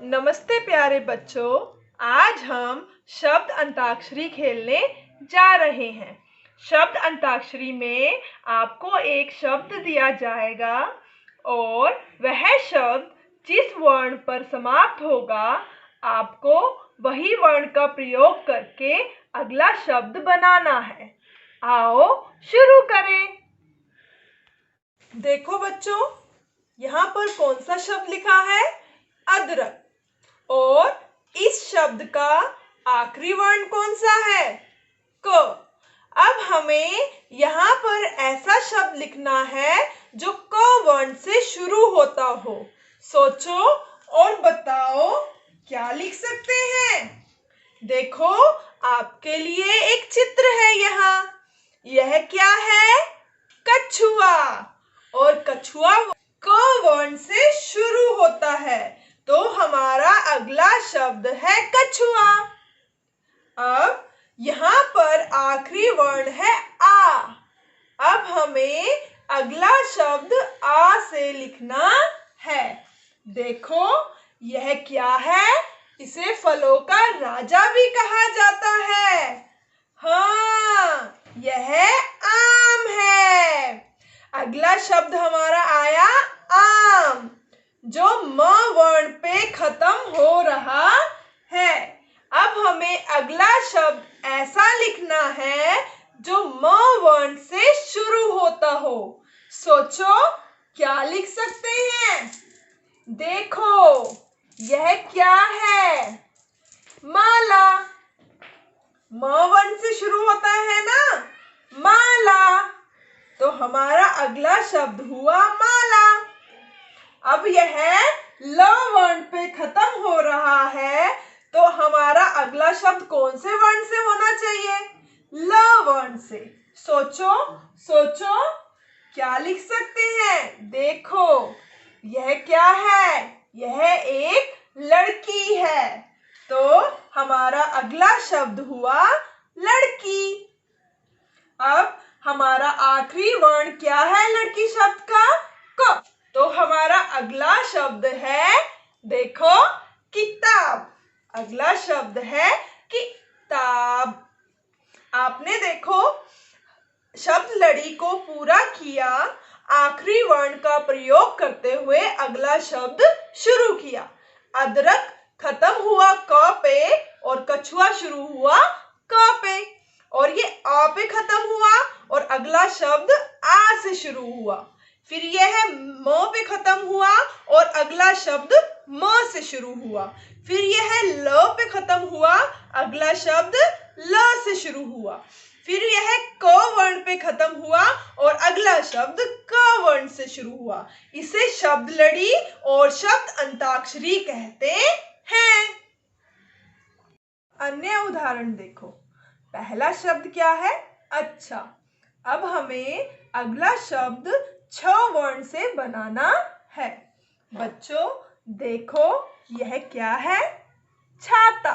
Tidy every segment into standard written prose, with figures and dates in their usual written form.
नमस्ते प्यारे बच्चों। आज हम शब्द अंताक्षरी खेलने जा रहे हैं। शब्द अंताक्षरी में आपको एक शब्द दिया जाएगा और वह शब्द जिस वर्ण पर समाप्त होगा आपको वही वर्ण का प्रयोग करके अगला शब्द बनाना है। आओ शुरू करें। देखो बच्चों, यहाँ पर कौन सा शब्द लिखा है? अदरक। और इस शब्द का आखिरी वर्ण कौन सा है? क। अब हमें यहाँ पर ऐसा शब्द लिखना है जो क वर्ण से शुरू होता हो। सोचो और बताओ क्या लिख सकते हैं। देखो, आपके लिए एक चित्र है यहाँ। यह क्या है? कछुआ। और कछुआ क वर्ण से शुरू होता है, तो हमारा अगला शब्द है कछुआ। अब यहाँ पर आखिरी वर्ण है आ। अब हमें अगला शब्द आ से लिखना है। देखो, यह क्या है? इसे फलों का राजा भी कहा जाता है। हाँ, यह आम है। अगला शब्द हमारा आया आम, जो म वर्ण पे खत्म हो रहा है। अब हमें अगला शब्द ऐसा लिखना है जो म वर्ण से शुरू होता हो। सोचो क्या लिख सकते हैं। देखो, यह क्या है? माला। म वर्ण से शुरू होता है ना, माला। तो हमारा अगला शब्द हुआ माला। अब यह ल वर्ण पे खत्म हो रहा है, तो हमारा अगला शब्द कौन से वर्ण से होना चाहिए? ल वर्ण से। सोचो सोचो क्या लिख सकते हैं। देखो, यह क्या है? यह एक लड़की है, तो हमारा अगला शब्द हुआ लड़की। अब हमारा आखिरी वर्ण क्या है लड़की शब्द का? क। तो हमारा अगला शब्द है, देखो, किताब। अगला शब्द है किताब। आपने देखो शब्द लड़ी को पूरा किया, आखिरी वर्ण का प्रयोग करते हुए अगला शब्द शुरू किया। अदरक खत्म हुआ क पे और कछुआ शुरू हुआ क पे, और ये आ पे खत्म हुआ और अगला शब्द आ से शुरू हुआ। फिर यह म पे खत्म हुआ और अगला शब्द म से शुरू हुआ। फिर यह ल पे खत्म हुआ, अगला शब्द ल से शुरू हुआ। फिर यह क वर्ण पे खत्म हुआ और अगला शब्द क वर्ण से शुरू हुआ। इसे शब्द लड़ी और शब्द अंताक्षरी कहते हैं। अन्य उदाहरण देखो। पहला शब्द क्या है? अच्छा। अब हमें अगला शब्द छ वर्ण से बनाना है। बच्चों देखो, यह क्या है? छाता।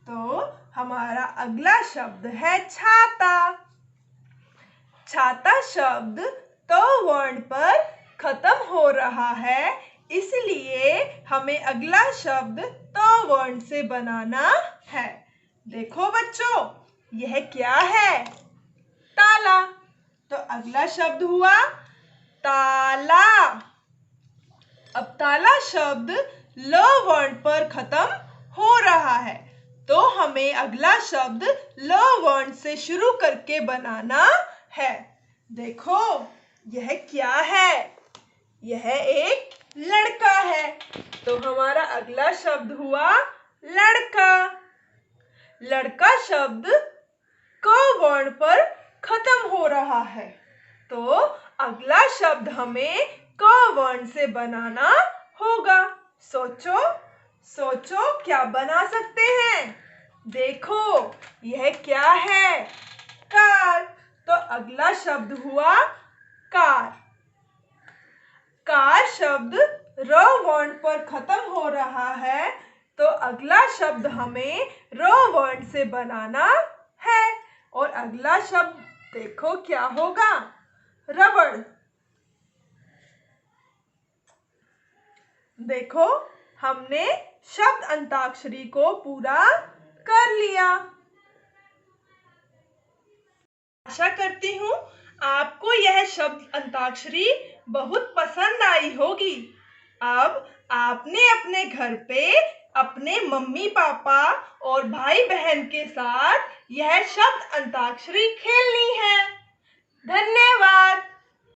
तो हमारा अगला शब्द है छाता। छाता शब्द तो वर्ण पर खत्म हो रहा है, इसलिए हमें अगला शब्द तो वर्ण से बनाना है। देखो बच्चों, यह क्या है? ताला। तो अगला शब्द हुआ ताला। अब ताला शब्द ल वर्ण पर खत्म हो रहा है, तो हमें अगला शब्द ल वर्ण से शुरू करके बनाना है। देखो, यह क्या है? यह एक लड़का है, तो हमारा अगला शब्द हुआ लड़का। लड़का शब्द क वर्ण पर खत्म हो रहा है, तो अगला शब्द हमें क वर्ण से बनाना होगा। सोचो सोचो क्या बना सकते हैं। देखो, यह क्या है? कार। तो अगला शब्द हुआ कार। कार शब्द र वर्ण पर खत्म हो रहा है, तो अगला शब्द हमें र वर्ण से बनाना है। और अगला शब्द देखो क्या होगा? रबड़। देखो, हमने शब्द अंताक्षरी को पूरा कर लिया। आशा करती हूँ आपको यह शब्द अंताक्षरी बहुत पसंद आई होगी। अब आपने अपने घर पे अपने मम्मी पापा और भाई बहन के साथ यह शब्द अंताक्षरी खेलनी है। धन्यवाद।